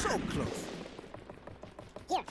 So close. Here.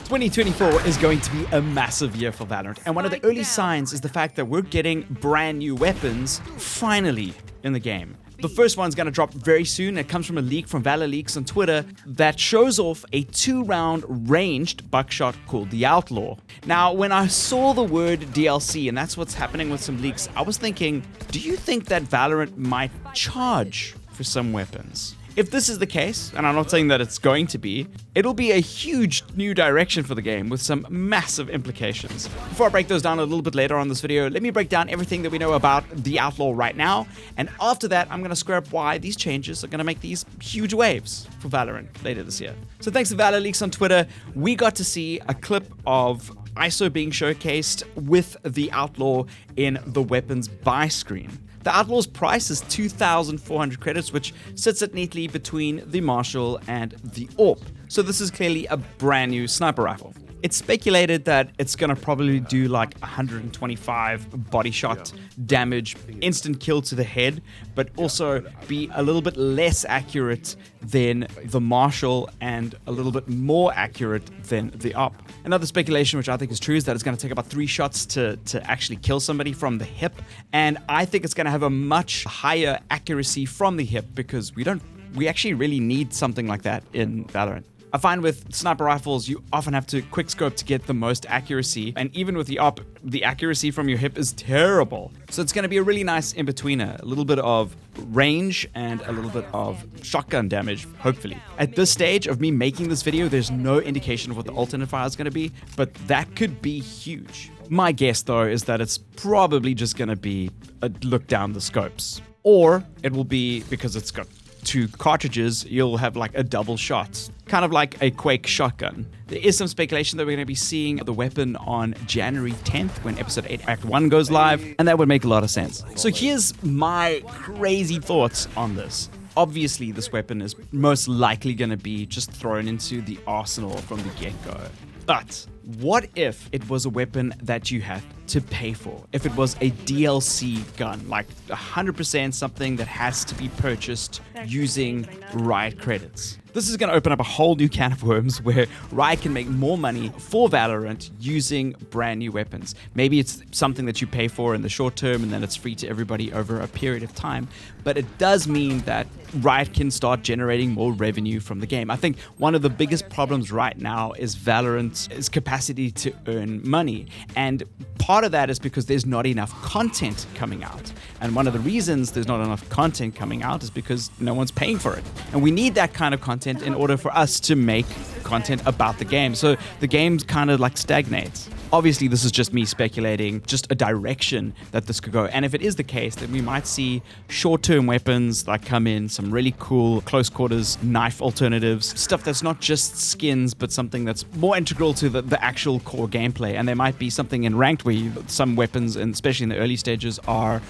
2024 is going to be a massive year for Valorant, and one of the early signs is the fact that we're getting brand new weapons finally in the game. The first one's going to drop very soon. It comes from a leak from Valor Leaks on Twitter that shows off a 2-round ranged buckshot called the Outlaw. Now, when I saw the word DLC, and that's what's happening with some leaks, I was thinking, do you think that Valorant might charge for some weapons? If this is the case, and I'm not saying that it's going to be, it'll be a huge new direction for the game with some massive implications. Before I break those down a little bit later on this video, let me break down everything that we know about the Outlaw right now, and after that, I'm going to square up why these changes are going to make these huge waves for Valorant later this year. So thanks to Valor Leaks on Twitter, we got to see a clip of ISO being showcased with the Outlaw in the weapons buy screen. The Outlaw's price is 2,400 credits, which sits it neatly between the Marshal and the AWP. So this is clearly a brand new sniper rifle. It's speculated that it's going to probably do like 125 body shot damage, instant kill to the head, but also be a little bit less accurate than the Marshal and a little bit more accurate than the AWP. Another speculation, which I think is true, is that it's going to take about 3 shots to actually kill somebody from the hip, and I think it's going to have a much higher accuracy from the hip because we actually really need something like that in Valorant. I find with sniper rifles, you often have to quickscope to get the most accuracy, and even with the AWP, the accuracy from your hip is terrible. So it's going to be a really nice in-betweener, a little bit of range and a little bit of shotgun damage, hopefully. At this stage of me making this video, there's no indication of what the alternate fire is going to be, but that could be huge. My guess, though, is that it's probably just going to be a look down the scopes. Or it will be, because it's got 2 cartridges, you'll have like a double shot, kind of like a Quake shotgun. There is some speculation that we're going to be seeing the weapon on January 10th when Episode 8 Act 1 goes live, and that would make a lot of sense. So here's my crazy thoughts on this. Obviously, this weapon is most likely going to be just thrown into the arsenal from the get-go. But what if it was a weapon that you had to pay for? If it was a DLC gun, like 100% something that has to be purchased using Riot credits? This is going to open up a whole new can of worms where Riot can make more money for Valorant using brand new weapons. Maybe it's something that you pay for in the short term and then it's free to everybody over a period of time. But it does mean that Riot can start generating more revenue from the game. I think one of the biggest problems right now is Valorant's capacity to earn money. And part of that is because there's not enough content coming out. And one of the reasons there's not enough content coming out is because no one's paying for it. And we need that kind of content in order for us to make content about the game. So the game kind of like stagnates. Obviously, this is just me speculating, just a direction that this could go. And if it is the case, then we might see short-term weapons like come in, some really cool close quarters knife alternatives, stuff that's not just skins, but something that's more integral to the actual core gameplay. And there might be something in ranked where some weapons, and especially in the early stages, are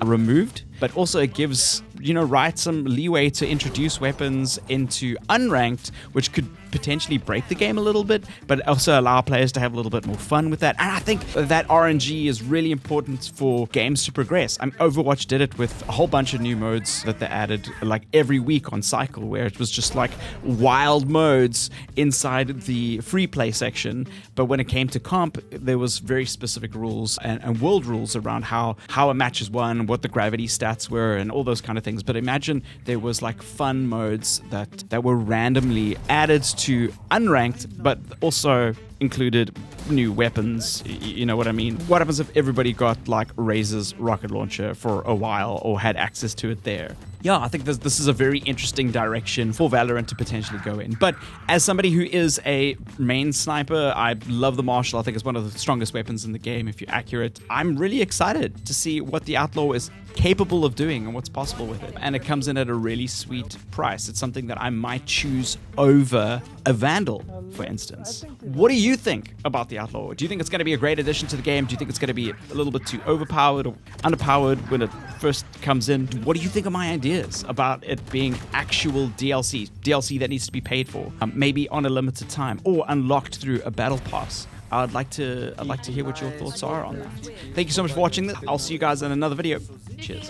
removed. But also it gives, Riot some leeway to introduce weapons into unranked, which could potentially break the game a little bit, but also allow players to have a little bit more fun with that. And I think that RNG is really important for games to progress. Overwatch did it with a whole bunch of new modes that they added like every week on Cycle, where it was just like wild modes inside the free play section. But when it came to comp, there was very specific rules and world rules around how a match is won, what the gravity stats were, and all those kind of things. But imagine there was like fun modes that were randomly added to unranked, but also included new weapons. You know what I mean? What happens if everybody got like Razer's rocket launcher for a while or had access to it there? Yeah, I think this is a very interesting direction for Valorant to potentially go in. But as somebody who is a main sniper, I love the Marshal. I think it's one of the strongest weapons in the game if you're accurate. I'm really excited to see what the Outlaw is capable of doing and what's possible with it. And it comes in at a really sweet price. It's something that I might choose over a Vandal, for instance. What do you think about the Outlaw? Do you think it's going to be a great addition to the game? Do you think it's going to be a little bit too overpowered or underpowered when it first comes in? What do you think of my ideas about it being actual DLC that needs to be paid for, maybe on a limited time or unlocked through a battle pass? I'd like to hear what your thoughts are on that. Thank you so much for watching this. I'll see you guys in another video. Cheers.